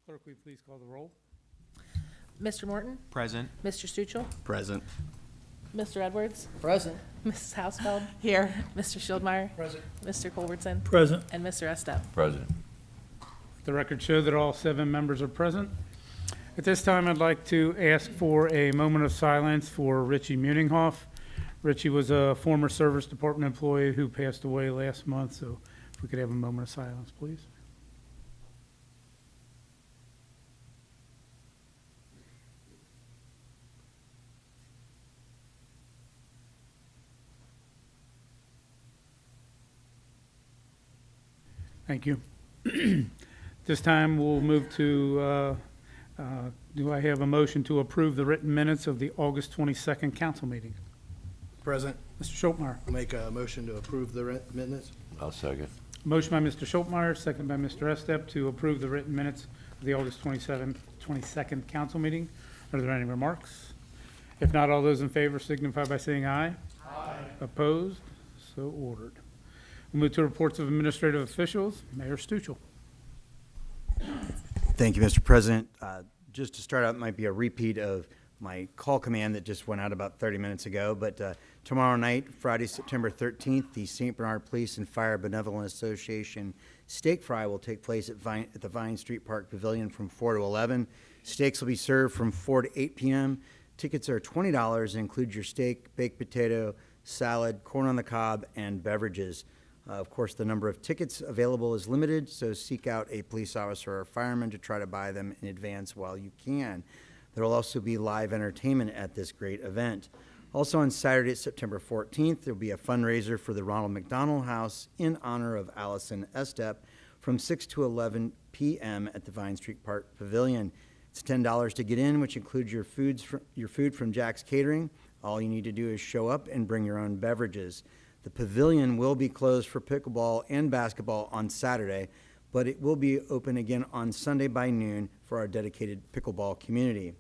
Clerk, will you please call the roll? Mr. Morton? Present. Mr. Stuchel? Present. Mr. Edwards? Present. Mrs. Hausfeld? Here. Mr. Schildmeyer? Present. Mr. Culbertson? Present. And Mr. Estep? President. The record show that all 7 members are present. At this time, I'd like to ask for a moment of silence for Richie Muninghoff. Richie was a former Service Department employee who passed away last month, so if we could have a moment of silence, please. Thank you. This time, we'll move to, do I have a motion to approve the written minutes of the August 22nd council meeting? Present. Mr. Schultmeyer. I'll make a motion to approve the minutes. I'll second. Motion by Mr. Schultmeyer, second by Mr. Estep to approve the written minutes of the August 22nd council meeting. Are there any remarks? If not, all those in favor signify by saying aye. Aye. Opposed? So ordered. We'll move to reports of administrative officials. Mayor Stuchel. Thank you, Mr. President. Just to start out, it might be a repeat of my call command that just went out about 30 minutes ago, but tomorrow night, Friday, September 13th, the St. Bernard Police and Fire Benevolent Association Steak Fry will take place at the Vine Street Park Pavilion from 4 to 11. Steaks will be served from 4 to 8 p.m. Tickets are $20 and include your steak, baked potato, salad, corn on the cob, and beverages. Of course, the number of tickets available is limited, so seek out a police officer or fireman to try to buy them in advance while you can. There will also be live entertainment at this great event. Also on Saturday, September 14th, there will be a fundraiser for the Ronald McDonald House in honor of Allison Estep from 6 to 11 p.m. at the Vine Street Park Pavilion. It's $10 to get in, which includes your food from Jack's Catering. All you need to do is show up and bring your own beverages. The pavilion will be closed for pickleball and basketball on Saturday, but it will be open again on Sunday by noon for our dedicated pickleball community.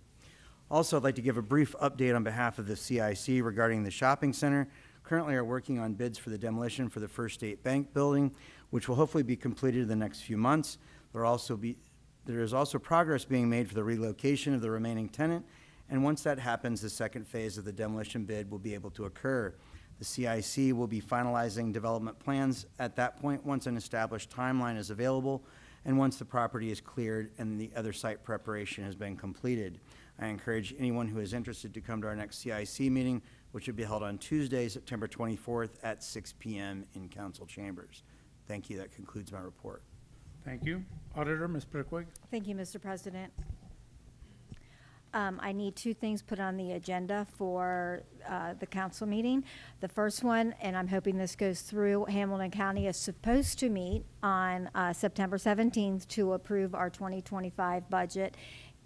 Also, I'd like to give a brief update on behalf of the CIC regarding the shopping center. Currently are working on bids for the demolition for the First State Bank building, which will hopefully be completed in the next few months. There is also progress being made for the relocation of the remaining tenant, and once that happens, the second phase of the demolition bid will be able to occur. The CIC will be finalizing development plans at that point once an established timeline is available and once the property is cleared and the other site preparation has been completed. I encourage anyone who is interested to come to our next CIC meeting, which will be held on Tuesday, September 24th at 6 p.m. in council chambers. Thank you. That concludes my report. Thank you. Auditor, Ms. Brickwick. Thank you, Mr. President. I need 2 things put on the agenda for the council meeting. The first one, and I'm hoping this goes through, Hamilton County is supposed to meet on September 17th to approve our 2025 budget.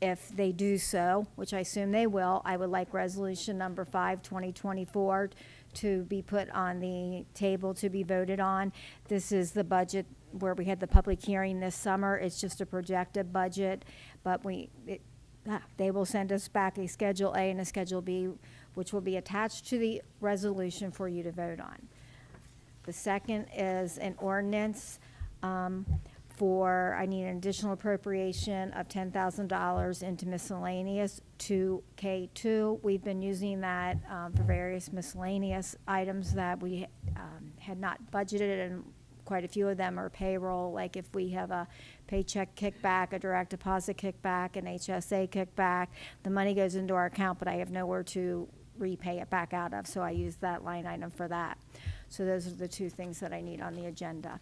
If they do so, which I assume they will, I would like resolution number 5, 2024 to be put on the table to be voted on. This is the budget where we had the public hearing this summer. It's just a projected budget, but they will send us back a Schedule A and a Schedule B, which will be attached to the resolution for you to vote on. The second is an ordinance I need an additional appropriation of $10,000 into miscellaneous to K2. We've been using that for various miscellaneous items that we had not budgeted, and quite a few of them are payroll, like if we have a paycheck kickback, a direct deposit kickback, an HSA kickback, the money goes into our account, but I have nowhere to repay it back out of, so I use that line item for that. So those are the 2 things that I need on the agenda.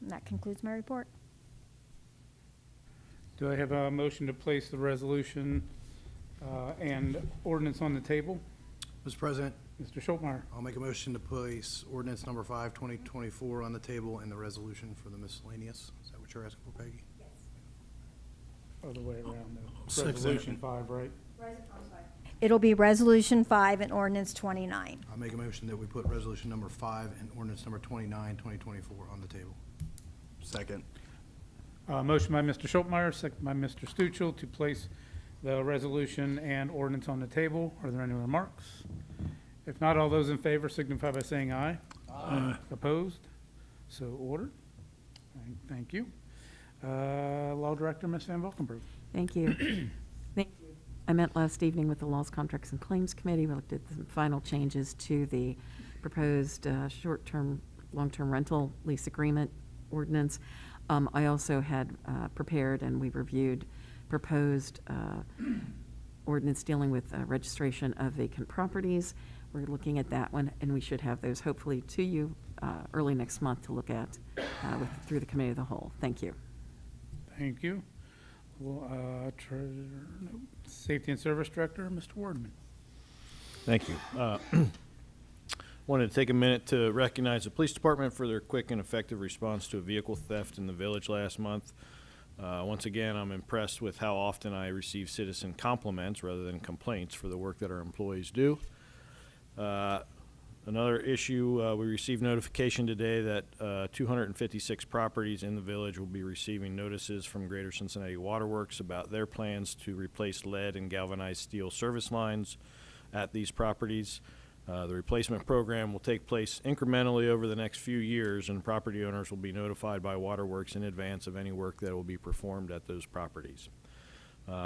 And that concludes my report. Do I have a motion to place the resolution and ordinance on the table? Mr. President, Mr. Schultmeyer. I'll make a motion to place ordinance number 5, 2024 on the table and the resolution for the miscellaneous. Is that what you're asking for, Peggy? Other way around, though. Second. Resolution 5, right? It'll be Resolution 5 and Ordinance 29. I'll make a motion that we put resolution number 5 and ordinance number 29, 2024 on the table. Second. Motion by Mr. Schultmeyer, second by Mr. Stuchel to place the resolution and ordinance on the table. Are there any remarks? If not, all those in favor signify by saying aye. Aye. Opposed? So ordered. Thank you. Law Law Director, Ms. Van Valkenburg. Thank you. Thank you. I met last evening with the Laws, Contracts, and Claims Committee. We looked at some final changes to the proposed short-term, long-term rental lease agreement ordinance. I also had prepared and we reviewed proposed ordinance dealing with registration of vacant properties. We're looking at that one, and we should have those hopefully to you early next month to look at through the Committee of the Whole. Thank you. Thank you. Well, Safety and Service Director, Mr. Wardman. Thank you. Wanted to take a minute to recognize the police department for their quick and effective response to a vehicle theft in the village last month. Once again, I'm impressed with how often I receive citizen compliments rather than complaints for the work that our employees do. Another issue, we received notification today that 256 properties in the village will be receiving notices from Greater Cincinnati Waterworks about their plans to replace lead and galvanized steel service lines at these properties. The replacement program will take place incrementally over the next few years, and property owners will be notified by Waterworks in advance of any work that will be performed at those properties.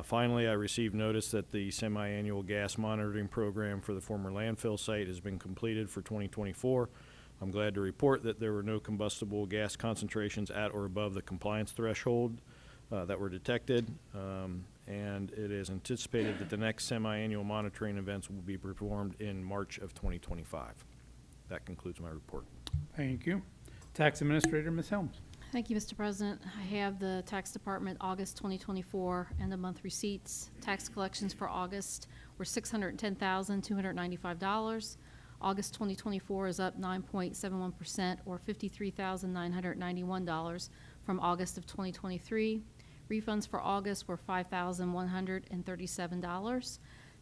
Finally, I received notice that the semi-annual gas monitoring program for the former landfill site has been completed for 2024. I'm glad to report that there were no combustible gas concentrations at or above the compliance threshold that were detected, and it is anticipated that the next semi-annual monitoring events will be performed in March of 2025. That concludes my report. Thank you. Tax Administrator, Ms. Helms. Thank you, Mr. President. I have the Tax Department August 2024 end of month receipts. Tax collections for August were $610,295. August 2024 is up 9.71% or $53,991 from August of 2023. Refunds for August were $5,137.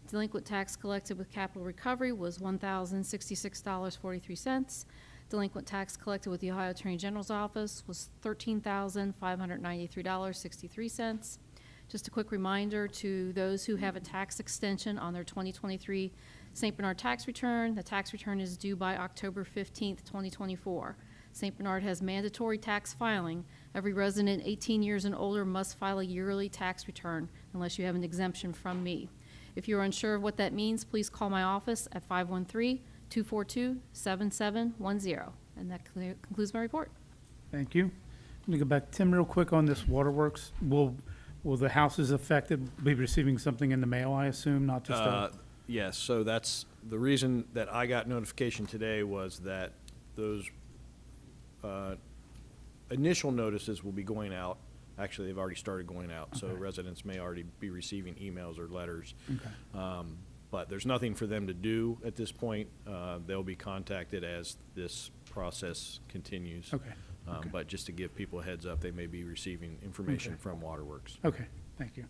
Delinquent tax collected with capital recovery was $1,066.43. Delinquent tax collected with the Ohio Attorney General's Office was $13,593.63. Just a quick reminder to those who have a tax extension on their 2023 St. Bernard tax return. The tax return is due by October 15th, 2024. St. Bernard has mandatory tax filing. Every resident 18 years and older must file a yearly tax return unless you have an exemption from me. If you're unsure of what that means, please call my office at 513-242-7710. And that concludes my report. Thank you. Let me go back. Tim, real quick on this waterworks. Will the houses affected be receiving something in the mail, I assume, not just Yes, so that's the reason that I got notification today was that those initial notices will be going out. Actually, they've already started going out, so residents may already be receiving emails or letters. Okay. But there's nothing for them to do at this point. They'll be contacted as this process continues. Okay. But just to give people a heads up, they may be receiving information from Waterworks. Okay, thank you.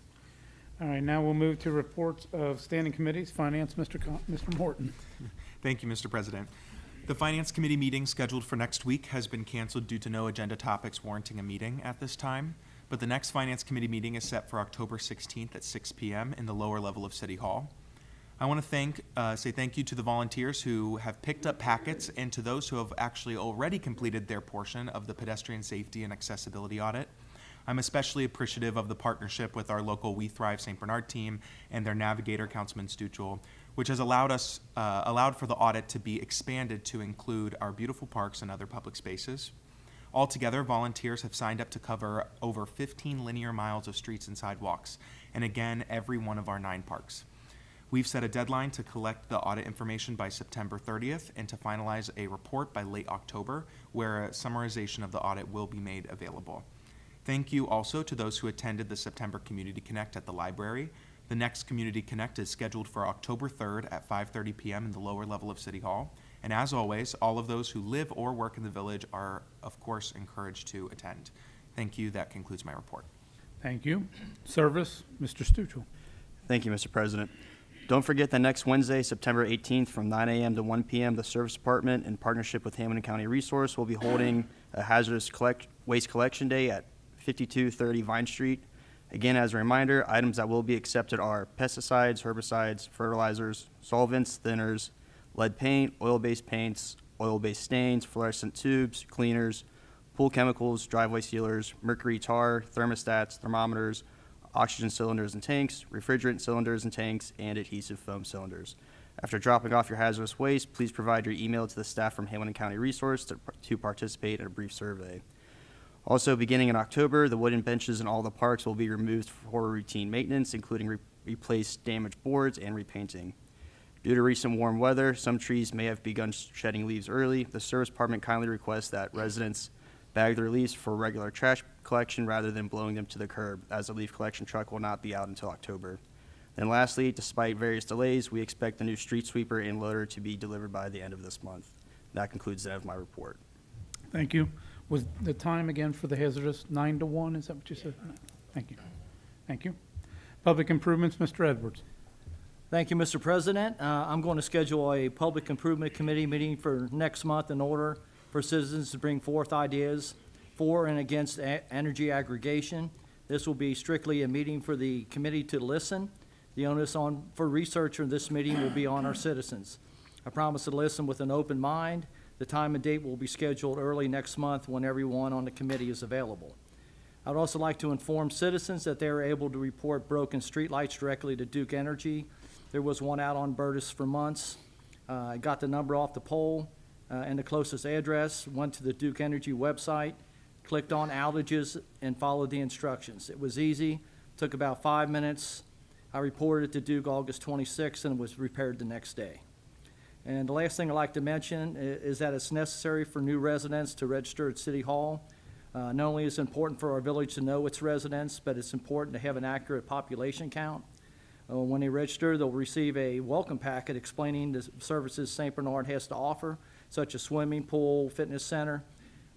All right, now we'll move to reports of standing committees. Finance, Mr. Morton. Thank you, Mr. President. The Finance Committee meeting scheduled for next week has been canceled due to no agenda topics warranting a meeting at this time, but the next Finance Committee meeting is set for October 16th at 6 p.m. in the lower level of City Hall. I want to say thank you to the volunteers who have picked up packets and to those who have actually already completed their portion of the pedestrian safety and accessibility audit. I'm especially appreciative of the partnership with our local We Thrive St. Bernard team and their navigator, Councilman Stuchel, which has allowed for the audit to be expanded to include our beautiful parks and other public spaces. Altogether, volunteers have signed up to cover over 15 linear miles of streets and sidewalks, and again, every one of our 9 parks. We've set a deadline to collect the audit information by September 30th and to finalize a report by late October, where a summarization of the audit will be made available. Thank you also to those who attended the September Community Connect at the library. The next Community Connect is scheduled for October 3rd at 5:30 p.m. in the lower level of City Hall. And as always, all of those who live or work in the village are, of course, encouraged to attend. Thank you. That concludes my report. Thank you. Service, Mr. Stuchel. Thank you, Mr. President. Don't forget that next Wednesday, September 18th, from 9 a.m. to 1 p.m., the Service Department, in partnership with Hamilton County Resource, will be holding a hazardous waste collection day at 5230 Vine Street. Again, as a reminder, items that will be accepted are pesticides, herbicides, fertilizers, solvents, thinners, lead paint, oil-based paints, oil-based stains, fluorescent tubes, cleaners, pool chemicals, driveway sealers, mercury tar, thermostats, thermometers, oxygen cylinders and tanks, refrigerant cylinders and tanks, and adhesive foam cylinders. After dropping off your hazardous waste, please provide your email to the staff from Hamilton County Resource to participate in a brief survey. Also, beginning in October, the wooden benches in all the parks will be removed for routine maintenance, including replace damaged boards and repainting. Due to recent warm weather, some trees may have begun shedding leaves early. The service department kindly requests that residents bag their leaves for regular trash collection rather than blowing them to the curb, as the leaf collection truck will not be out until October. And lastly, despite various delays, we expect the new street sweeper and loader to be delivered by the end of this month. That concludes that of my report. Thank you. Was the time again for the hazardous 9 to 1? Is that what you said? Thank you. Thank you. Public improvements, Mr. Edwards. Thank you, Mr. President. I'm going to schedule a Public Improvement Committee meeting for next month in order for citizens to bring forth ideas for and against energy aggregation. This will be strictly a meeting for the committee to listen. The onus for research in this meeting will be on our citizens. I promise to listen with an open mind. The time and date will be scheduled early next month when everyone on the committee is available. I'd also like to inform citizens that they are able to report broken streetlights directly to Duke Energy. There was one out on Burtis for months. I got the number off the pole and the closest address, went to the Duke Energy website, clicked on outages, and followed the instructions. It was easy, took about 5 minutes. I reported it to Duke August 26th and it was repaired the next day. And the last thing I'd like to mention is that it's necessary for new residents to register at City Hall. Not only is it important for our village to know its residents, but it's important to have an accurate population count. When they register, they'll receive a welcome packet explaining the services St. Bernard has to offer, such as swimming pool, fitness center.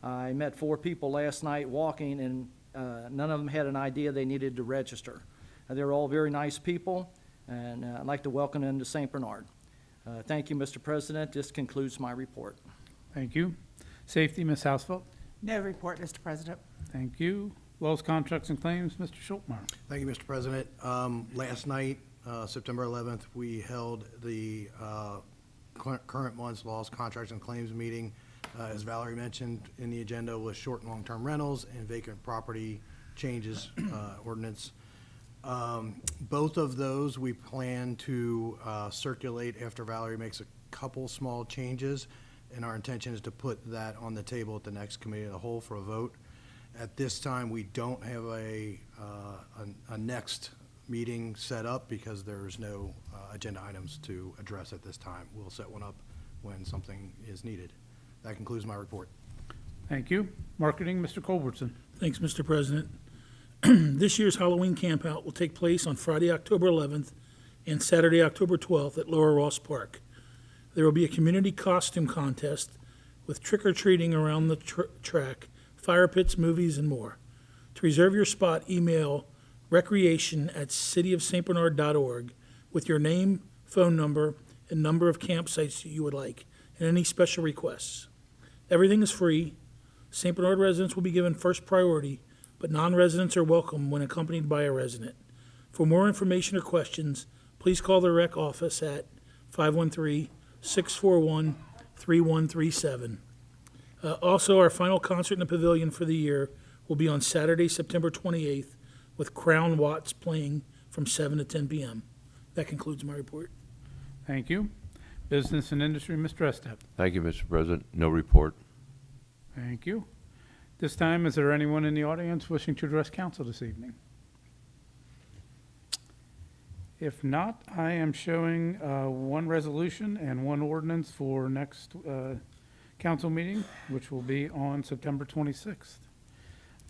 I met 4 people last night walking, and none of them had an idea they needed to register. They're all very nice people, and I'd like to welcome them to St. Bernard. Thank you, Mr. President. This concludes my report. Thank you. Safety, Ms. Hausfeld. No report, Mr. President. Thank you. Laws, contracts, and claims, Mr. Schultmeyer. Thank you, Mr. President. Last night, September 11th, we held the current month's laws, contracts, and claims meeting. As Valerie mentioned in the agenda, was short and long-term rentals and vacant property changes ordinance. Both of those we plan to circulate after Valerie makes a couple small changes, and our intention is to put that on the table at the next committee of the whole for a vote. At this time, we don't have a next meeting set up because there's no agenda items to address at this time. We'll set one up when something is needed. That concludes my report. Thank you. Marketing, Mr. Culbertson. Thanks, Mr. President. This year's Halloween campout will take place on Friday, October 11th and Saturday, October 12th at Lower Ross Park. There will be a community costume contest with trick-or-treating around the track, fire pits, movies, and more. To reserve your spot, email recreation@cityofstbernard.org with your name, phone number, and number of campsites you would like, and any special requests. Everything is free. St. Bernard residents will be given first priority, but non-residents are welcome when accompanied by a resident. For more information or questions, please call the rec office at 513-641-3137. Also, our final concert in the pavilion for the year will be on Saturday, September 28th, with Crown Watts playing from 7 to 10 p.m. That concludes my report. Thank you. Business and industry, Mr. Estep. Thank you, Mr. President. No report. Thank you. This time, is there anyone in the audience wishing to address council this evening? If not, I am showing one resolution and one ordinance for next council meeting, which will be on September 26th.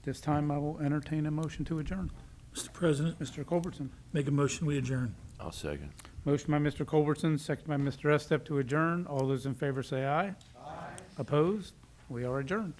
This time, I will entertain a motion to adjourn. Mr. President, Mr. Culbertson. make a motion, we adjourn. I'll second. Motion by Mr. Culbertson, second by Mr. Estep to adjourn. All those in favor say aye. Aye. Opposed? We are adjourned.